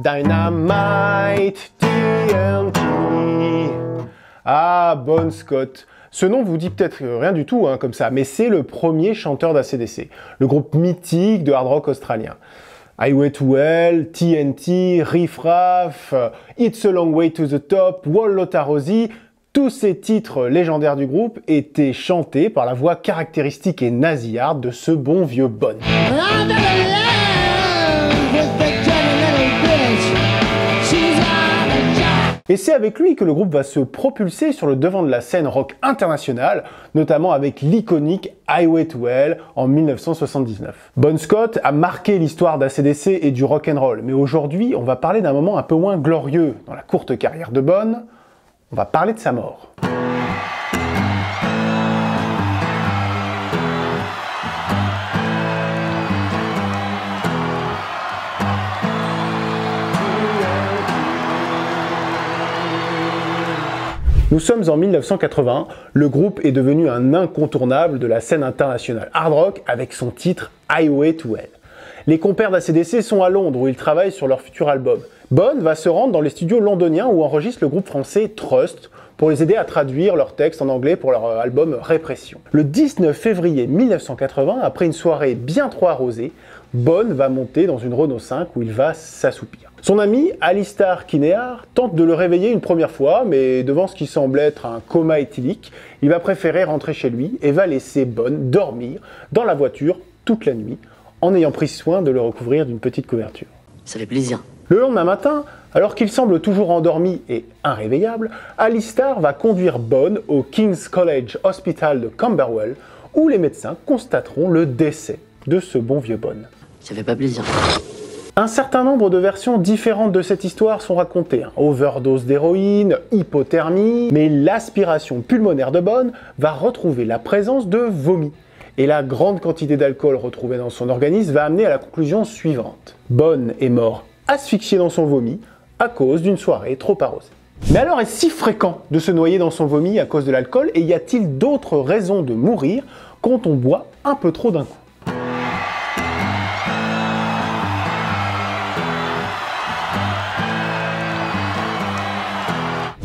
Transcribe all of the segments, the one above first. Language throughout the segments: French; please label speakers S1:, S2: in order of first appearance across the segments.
S1: Dynamite TNT. Ah, Bon Scott. Ce nom vous dit peut-être rien du tout, comme ça, mais c'est le premier chanteur d'ACDC, le groupe mythique de hard rock australien. Highway to Hell, TNT, Riff Raff, It's a Long Way to the Top, Wall Lotta Rosie, tous ces titres légendaires du groupe étaient chantés par la voix caractéristique et nasillarde de ce bon vieux Bon. Et c'est avec lui que le groupe va se propulser sur le devant de la scène rock internationale, notamment avec l'iconique Highway to Hell en 1979. Bon Scott a marqué l'histoire d'ACDC et du rock'n'roll, mais aujourd'hui, on va parler d'un moment un peu moins glorieux dans la courte carrière de Bon. On va parler de sa mort. Nous sommes en 1980, le groupe est devenu un incontournable de la scène internationale hard rock avec son titre Highway to Hell. Les compères d'ACDC sont à Londres où ils travaillent sur leur futur album. Bon va se rendre dans les studios londoniens où enregistre le groupe français Trust pour les aider à traduire leurs textes en anglais pour leur album Répression. Le 19 février 1980, après une soirée bien trop arrosée, Bon va monter dans une Renault 5 où il va s'assoupir. Son ami Alistair Kinnear tente de le réveiller une première fois, mais devant ce qui semble être un coma éthylique, il va préférer rentrer chez lui et va laisser Bon dormir dans la voiture toute la nuit, en ayant pris soin de le recouvrir d'une petite couverture.
S2: Ça fait plaisir.
S1: Le lendemain matin, alors qu'il semble toujours endormi et irréveillable, Alistair va conduire Bon au King's College Hospital de Camberwell, où les médecins constateront le décès de ce bon vieux Bon.
S2: Ça fait pas plaisir.
S1: Un certain nombre de versions différentes de cette histoire sont racontées. Overdose d'héroïne, hypothermie, mais l'aspiration pulmonaire de Bon va retrouver la présence de vomi. Et la grande quantité d'alcool retrouvée dans son organisme va amener à la conclusion suivante. Bon est mort asphyxié dans son vomi à cause d'une soirée trop arrosée. Mais alors est-ce si fréquent de se noyer dans son vomi à cause de l'alcool et y a-t-il d'autres raisons de mourir quand on boit un peu trop d'un coup ?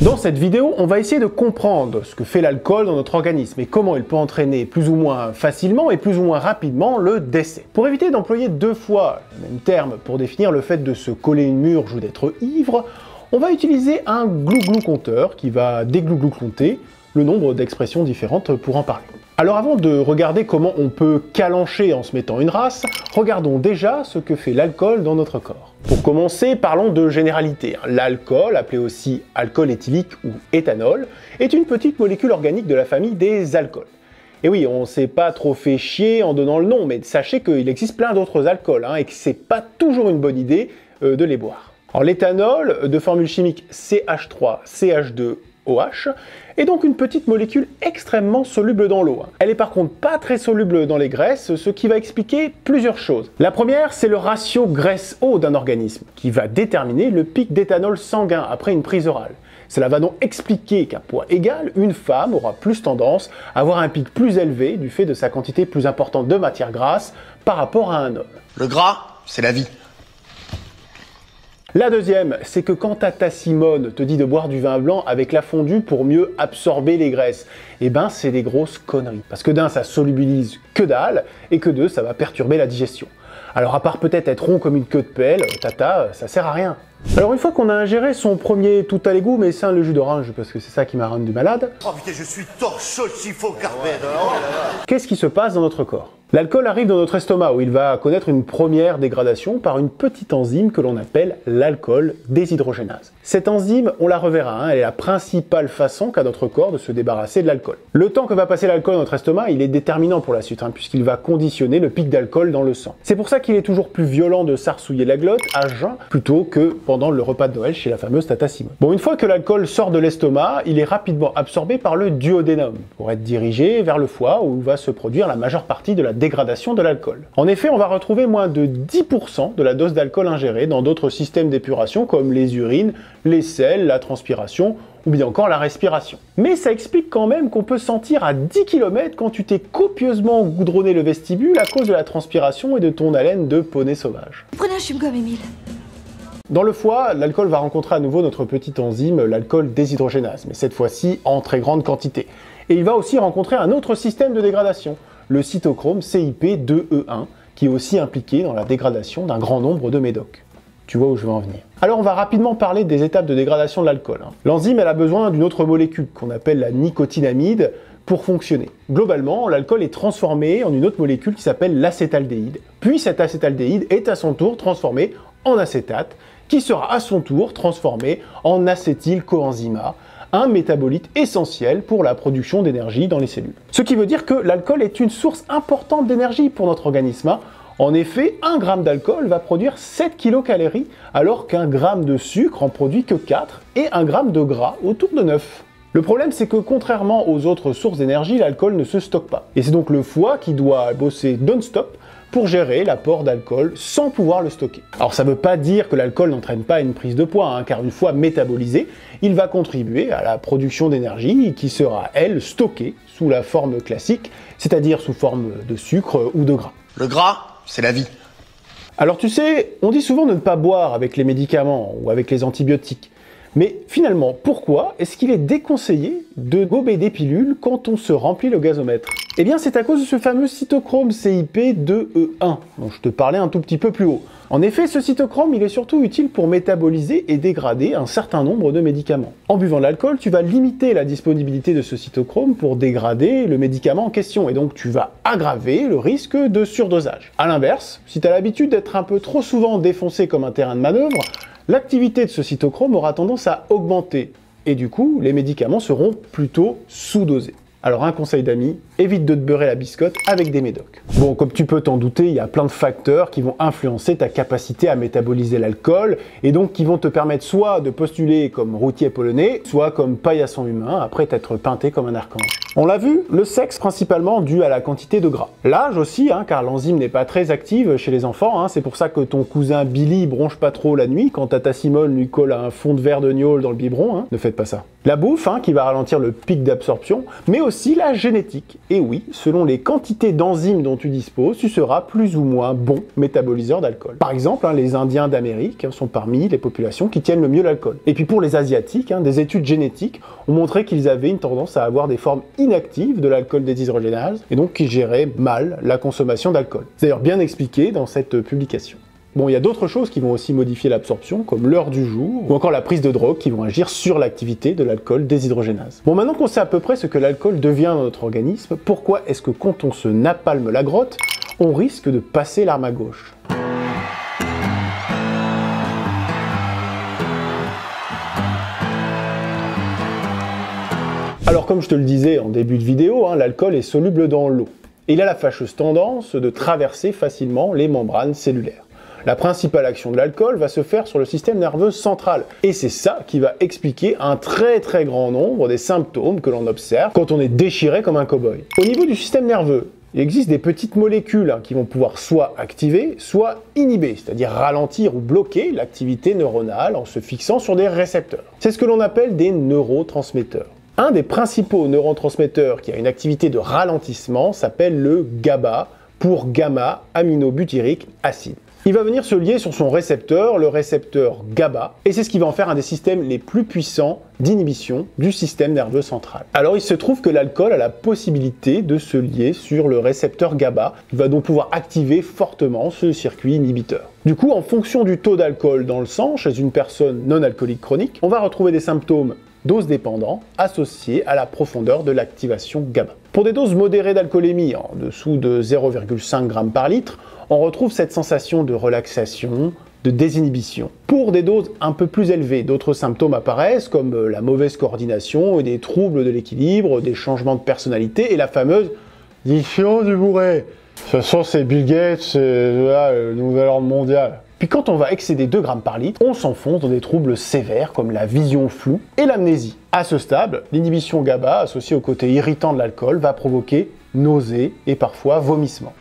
S1: Dans cette vidéo, on va essayer de comprendre ce que fait l'alcool dans notre organisme et comment il peut entraîner plus ou moins facilement et plus ou moins rapidement le décès. Pour éviter d'employer deux fois le même terme pour définir le fait de se coller une murge ou d'être ivre, on va utiliser un glouglou compteur qui va déglouglouclonter le nombre d'expressions différentes pour en parler. Alors avant de regarder comment on peut calancher en se mettant une race, regardons déjà ce que fait l'alcool dans notre corps. Pour commencer, parlons de généralité. L'alcool, appelé aussi alcool éthylique ou éthanol, est une petite molécule organique de la famille des alcools. Et oui, on s'est pas trop fait chier en donnant le nom, mais sachez qu'il existe plein d'autres alcools et que c'est pas toujours une bonne idée de les boire. Alors l'éthanol, de formule chimique CH3CH2OH, est donc une petite molécule extrêmement soluble dans l'eau. Elle est par contre pas très soluble dans les graisses, ce qui va expliquer plusieurs choses. La première, c'est le ratio graisse-eau d'un organisme, qui va déterminer le pic d'éthanol sanguin après une prise orale. Cela va donc expliquer qu'à poids égal, une femme aura plus tendance à avoir un pic plus élevé du fait de sa quantité plus importante de matière grasse par rapport à un homme.
S3: Le gras, c'est la vie.
S1: La deuxième, c'est que quand Tata Simone te dit de boire du vin blanc avec la fondue pour mieux absorber les graisses, eh ben c'est des grosses conneries. Parce que d'un, ça solubilise que dalle, et que deux, ça va perturber la digestion. Alors à part peut-être être rond comme une queue de pelle, Tata, ça sert à rien. Alors une fois qu'on a ingéré son premier tout à l'égout, mais sans le jus d'orange, parce que c'est ça qui m'a rendu malade.
S3: Oh putain, je suis torchon s'il faut carper.
S1: Qu'est-ce qui se passe dans notre corps ? L'alcool arrive dans notre estomac où il va connaître une première dégradation par une petite enzyme que l'on appelle l'alcool déshydrogénase. Cette enzyme, on la reverra, elle est la principale façon qu'a notre corps de se débarrasser de l'alcool. Le temps que va passer l'alcool dans notre estomac, il est déterminant pour la suite, puisqu'il va conditionner le pic d'alcool dans le sang. C'est pour ça qu'il est toujours plus violent de s'arsouiller la glotte à jeun plutôt que pendant le repas de Noël chez la fameuse Tata Simone. Bon, une fois que l'alcool sort de l'estomac, il est rapidement absorbé par le duodénum pour être dirigé vers le foie où va se produire la majeure partie de la dégradation de l'alcool. En effet, on va retrouver moins de 10% de la dose d'alcool ingérée dans d'autres systèmes d'épuration comme les urines, les selles, la transpiration ou bien encore la respiration. Mais ça explique quand même qu'on peut sentir à 10 km quand tu t'es copieusement goudronné le vestibule à cause de la transpiration et de ton haleine de poney sauvage.
S4: Prenez un chewing-gum, Émile.
S1: Dans le foie, l'alcool va rencontrer à nouveau notre petite enzyme, l'alcool déshydrogénase, mais cette fois-ci en très grande quantité. Et il va aussi rencontrer un autre système de dégradation, le cytochrome CYP2E1, qui est aussi impliqué dans la dégradation d'un grand nombre de médocs. Tu vois où je veux en venir. Alors on va rapidement parler des étapes de dégradation de l'alcool. L'enzyme, elle a besoin d'une autre molécule qu'on appelle la nicotinamide pour fonctionner. Globalement, l'alcool est transformé en une autre molécule qui s'appelle l'acétaldéhyde. Puis cet acétaldéhyde est à son tour transformé en acétate, qui sera à son tour transformé en acétylcoenzymat, un métabolite essentiel pour la production d'énergie dans les cellules. Ce qui veut dire que l'alcool est une source importante d'énergie pour notre organisme. En effet, 1 gramme d'alcool va produire 7 kcal, alors qu'un gramme de sucre en produit que 4, et 1 gramme de gras autour de 9. Le problème, c'est que contrairement aux autres sources d'énergie, l'alcool ne se stocke pas. Et c'est donc le foie qui doit bosser non-stop pour gérer l'apport d'alcool sans pouvoir le stocker. Alors ça ne veut pas dire que l'alcool n'entraîne pas une prise de poids, car une fois métabolisé, il va contribuer à la production d'énergie qui sera, elle, stockée sous la forme classique, c'est-à-dire sous forme de sucre ou de gras.
S3: Le gras, c'est la vie.
S1: Alors tu sais, on dit souvent de ne pas boire avec les médicaments ou avec les antibiotiques. Mais finalement, pourquoi est-ce qu'il est déconseillé de gober des pilules quand on se remplit le gazomètre? Eh bien, c'est à cause de ce fameux cytochrome CYP2E1, dont je te parlais un tout petit peu plus haut. En effet, ce cytochrome, il est surtout utile pour métaboliser et dégrader un certain nombre de médicaments. En buvant de l'alcool, tu vas limiter la disponibilité de ce cytochrome pour dégrader le médicament en question, et donc tu vas aggraver le risque de surdosage. A l'inverse, si tu as l'habitude d'être un peu trop souvent défoncé comme un terrain de manœuvre, l'activité de ce cytochrome aura tendance à augmenter, et du coup, les médicaments seront plutôt sous-dosés. Alors un conseil d'amis, évite de te beurrer la biscotte avec des médocs. Bon, comme tu peux t'en douter, il y a plein de facteurs qui vont influencer ta capacité à métaboliser l'alcool, et donc qui vont te permettre soit de postuler comme routier polonais, soit comme paillasson humain, après t'être peinté comme un archange. On l'a vu, le sexe principalement dû à la quantité de gras. L'âge aussi, car l'enzyme n'est pas très active chez les enfants, c'est pour ça que ton cousin Billy bronche pas trop la nuit quand tata Simone lui colle un fond de verre de gnôle dans le biberon, ne faites pas ça. La bouffe, qui va ralentir le pic d'absorption, mais aussi la génétique. Et oui, selon les quantités d'enzymes dont tu disposes, tu seras plus ou moins bon métaboliseur d'alcool. Par exemple, les Indiens d'Amérique sont parmi les populations qui tiennent le mieux l'alcool. Et puis pour les Asiatiques, des études génétiques ont montré qu'ils avaient une tendance à avoir des formes inactives de l'alcool déshydrogénase, et donc qui géraient mal la consommation d'alcool. C'est d'ailleurs bien expliqué dans cette publication. Bon, il y a d'autres choses qui vont aussi modifier l'absorption, comme l'heure du jour, ou encore la prise de drogue, qui vont agir sur l'activité de l'alcool déshydrogénase. Bon, maintenant qu'on sait à peu près ce que l'alcool devient dans notre organisme, pourquoi est-ce que quand on se napalme la grotte, on risque de passer l'arme à gauche? Alors comme je te le disais en début de vidéo, l'alcool est soluble dans l'eau. Et il a la fâcheuse tendance de traverser facilement les membranes cellulaires. La principale action de l'alcool va se faire sur le système nerveux central. Et c'est ça qui va expliquer un très grand nombre des symptômes que l'on observe quand on est déchiré comme un cow-boy. Au niveau du système nerveux, il existe des petites molécules qui vont pouvoir soit activer, soit inhiber, c'est-à-dire ralentir ou bloquer l'activité neuronale en se fixant sur des récepteurs. C'est ce que l'on appelle des neurotransmetteurs. Un des principaux neurotransmetteurs qui a une activité de ralentissement s'appelle le GABA, pour gamma-aminobutyrique acide. Il va venir se lier sur son récepteur, le récepteur GABA, et c'est ce qui va en faire un des systèmes les plus puissants d'inhibition du système nerveux central. Alors il se trouve que l'alcool a la possibilité de se lier sur le récepteur GABA, il va donc pouvoir activer fortement ce circuit inhibiteur. Du coup, en fonction du taux d'alcool dans le sang chez une personne non alcoolique chronique, on va retrouver des symptômes dose dépendants associés à la profondeur de l'activation GABA. Pour des doses modérées d'alcoolémie, en dessous de 0,5 g par litre, on retrouve cette sensation de relaxation, de désinhibition. Pour des doses un peu plus élevées, d'autres symptômes apparaissent comme la mauvaise coordination et des troubles de l'équilibre, des changements de personnalité et la fameuse « diction du bourré ». De toute façon, c'est Bill Gates, c'est le nouvel ordre mondial. Puis quand on va excéder 2 grammes par litre, on s'enfonce dans des troubles sévères comme la vision floue et l'amnésie. À ce stade, l'inhibition GABA associée au côté irritant de l'alcool va provoquer nausées et parfois vomissements.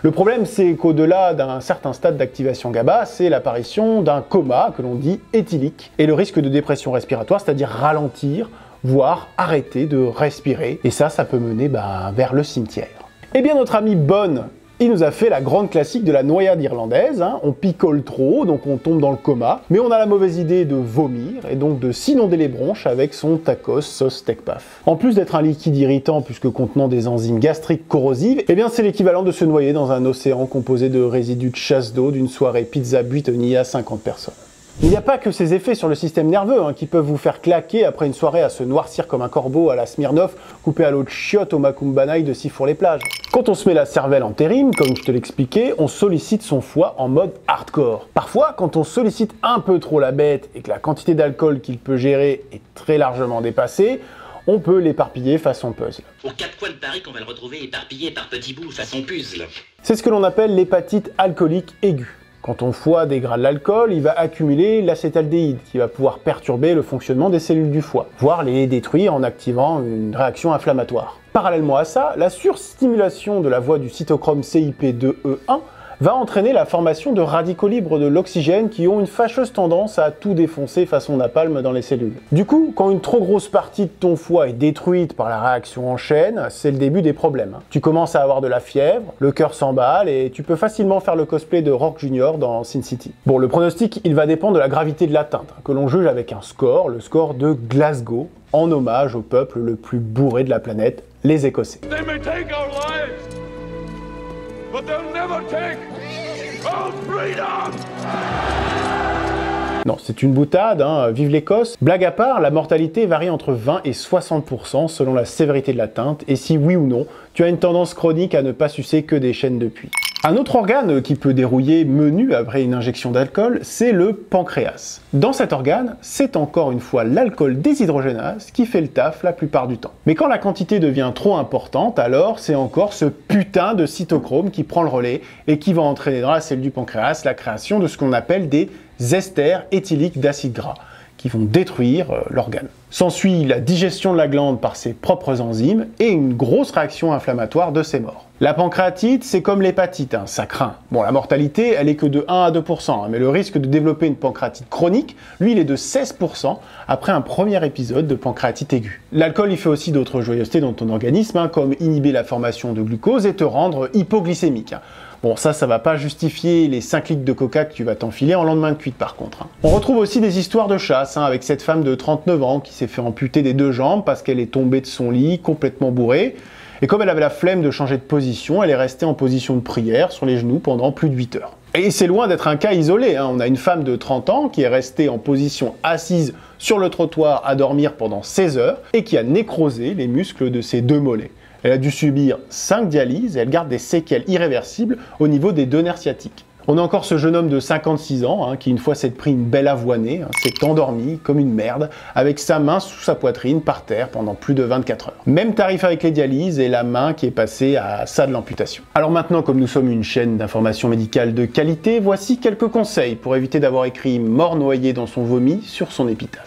S1: Le problème, c'est qu'au-delà d'un certain stade d'activation GABA, c'est l'apparition d'un coma que l'on dit éthylique et le risque de dépression respiratoire, c'est-à-dire ralentir, voire arrêter de respirer. Et ça peut mener vers le cimetière. Eh bien, notre amie Bonne, Il nous a fait la grande classique de la noyade irlandaise, hein. On picole trop, donc on tombe dans le coma, mais on a la mauvaise idée de vomir, et donc de s'inonder les bronches avec son tacos sauce steak paf. En plus d'être un liquide irritant puisque contenant des enzymes gastriques corrosives, eh bien c'est l'équivalent de se noyer dans un océan composé de résidus de chasse d'eau d'une soirée pizza buitonnée à 50 personnes. Il n'y a pas que ces effets sur le système nerveux qui peuvent vous faire claquer après une soirée à se noircir comme un corbeau à la Smirnoff, coupé à l'eau de chiotte au Macumbanai de Sifour-les-Plages. Quand on se met la cervelle en terrine, comme je te l'expliquais, on sollicite son foie en mode hardcore. Parfois, quand on sollicite un peu trop la bête et que la quantité d'alcool qu'il peut gérer est très largement dépassée, on peut l'éparpiller façon puzzle.
S2: Aux quatre coins de Paris qu'on va le retrouver éparpillé par petits bouts façon puzzle.
S1: C'est ce que l'on appelle l'hépatite alcoolique aiguë. Quand ton foie dégrade l'alcool, il va accumuler l'acétaldéhyde qui va pouvoir perturber le fonctionnement des cellules du foie, voire les détruire en activant une réaction inflammatoire. Parallèlement à ça, la surstimulation de la voie du cytochrome CYP2E1 va entraîner la formation de radicaux libres de l'oxygène qui ont une fâcheuse tendance à tout défoncer façon napalm dans les cellules. Du coup, quand une trop grosse partie de ton foie est détruite par la réaction en chaîne, c'est le début des problèmes. Tu commences à avoir de la fièvre, le cœur s'emballe et tu peux facilement faire le cosplay de Rock Jr. dans Sin City. Bon, le pronostic, il va dépendre de la gravité de l'atteinte, que l'on juge avec un score, le score de Glasgow, en hommage au peuple le plus bourré de la planète, les Écossais. But they'll never take our freedom! Non, c'est une boutade, vive l'Écosse. Blague à part, la mortalité varie entre 20 et 60% selon la sévérité de l'atteinte, et si oui ou non, tu as une tendance chronique à ne pas sucer que des chaînes de puits. Un autre organe qui peut dérouiller menu après une injection d'alcool, c'est le pancréas. Dans cet organe, c'est encore une fois l'alcool déshydrogénase qui fait le taf la plupart du temps. Mais quand la quantité devient trop importante, alors c'est encore ce putain de cytochrome qui prend le relais et qui va entraîner dans la cellule du pancréas la création de ce qu'on appelle des esters éthyliques d'acide gras, qui vont détruire l'organe. S'ensuit la digestion de la glande par ses propres enzymes et une grosse réaction inflammatoire de ses morts. La pancréatite, c'est comme l'hépatite, ça craint. Bon, la mortalité, elle est que de 1 à 2%, mais le risque de développer une pancréatite chronique, lui, il est de 16% après un premier épisode de pancréatite aiguë. L'alcool, il fait aussi d'autres joyeusetés dans ton organisme, comme inhiber la formation de glucose et te rendre hypoglycémique. Bon, ça va pas justifier les 5 litres de coca que tu vas t'enfiler en lendemain de cuite par contre. On retrouve aussi des histoires de chasse, avec cette femme de 39 ans qui s'est fait amputer des 2 jambes parce qu'elle est tombée de son lit complètement bourrée. Et comme elle avait la flemme de changer de position, elle est restée en position de prière sur les genoux pendant plus de 8 heures. Et c'est loin d'être un cas isolé, On a une femme de 30 ans qui est restée en position assise sur le trottoir à dormir pendant 16 heures et qui a nécrosé les muscles de ses 2 mollets. Elle a dû subir 5 dialyses et elle garde des séquelles irréversibles au niveau des 2 nerfs sciatiques. On a encore ce jeune homme de 56 ans qui, une fois s'est pris une belle avoinée, s'est endormi comme une merde avec sa main sous sa poitrine par terre pendant plus de 24 heures. Même tarif avec les dialyses et la main qui est passée à ça de l'amputation. Alors maintenant, comme nous sommes une chaîne d'information médicale de qualité, voici quelques conseils pour éviter d'avoir écrit « mort noyé dans son vomi » sur son épitaphe.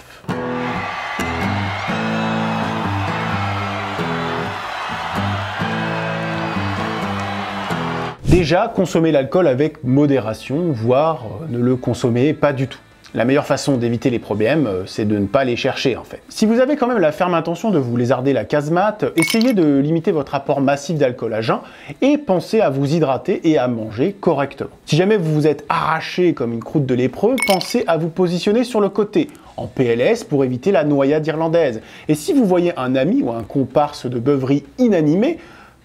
S1: Déjà, consommez l'alcool avec modération, voire ne le consommez pas du tout. La meilleure façon d'éviter les problèmes, c'est de ne pas les chercher en fait. Si vous avez quand même la ferme intention de vous lézarder la casemate, essayez de limiter votre apport massif d'alcool à jeun et pensez à vous hydrater et à manger correctement. Si jamais vous vous êtes arraché comme une croûte de lépreux, pensez à vous positionner sur le côté, en PLS pour éviter la noyade irlandaise. Et si vous voyez un ami ou un comparse de beuverie inanimé,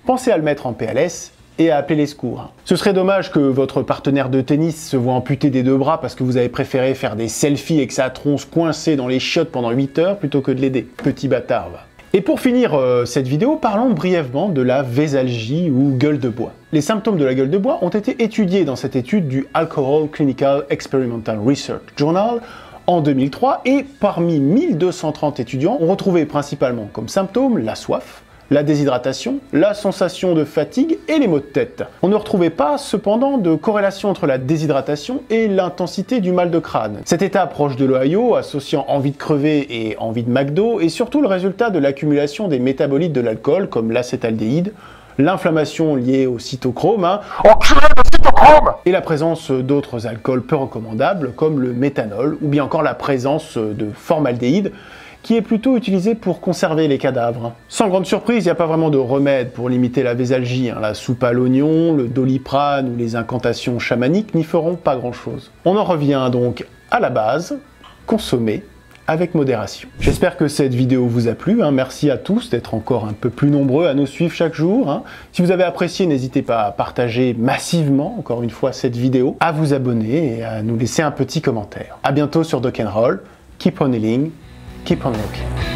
S1: pensez à le mettre en PLS et à appeler les secours. Ce serait dommage que votre partenaire de tennis se voit amputé des 2 bras parce que vous avez préféré faire des selfies avec sa tronche coincée dans les chiottes pendant 8 heures plutôt que de l'aider. Petit bâtard, va. Et pour finir cette vidéo, parlons brièvement de la vésalgie ou gueule de bois. Les symptômes de la gueule de bois ont été étudiés dans cette étude du Alcohol Clinical Experimental Research Journal en 2003 et parmi 1230 étudiants, on retrouvait principalement comme symptômes la soif, la déshydratation, la sensation de fatigue et les maux de tête. On ne retrouvait pas cependant de corrélation entre la déshydratation et l'intensité du mal de crâne. Cet état proche de l'Ohio, associant envie de crever et envie de McDo, est surtout le résultat de l'accumulation des métabolites de l'alcool comme l'acétaldéhyde, l'inflammation liée au cytochrome, et la présence d'autres alcools peu recommandables comme le méthanol ou bien encore la présence de formaldéhyde qui est plutôt utilisé pour conserver les cadavres. Sans grande surprise, il n'y a pas vraiment de remède pour limiter la vésalgie. La soupe à l'oignon, le doliprane ou les incantations chamaniques n'y feront pas grand-chose. On en revient donc à la base, consommer avec modération. J'espère que cette vidéo vous a plu. Merci à tous d'être encore un peu plus nombreux à nous suivre chaque jour. Si vous avez apprécié, n'hésitez pas à partager massivement, encore une fois, cette vidéo, à vous abonner et à nous laisser un petit commentaire. À bientôt sur Dock & Roll. Keep on healing, keep on looking.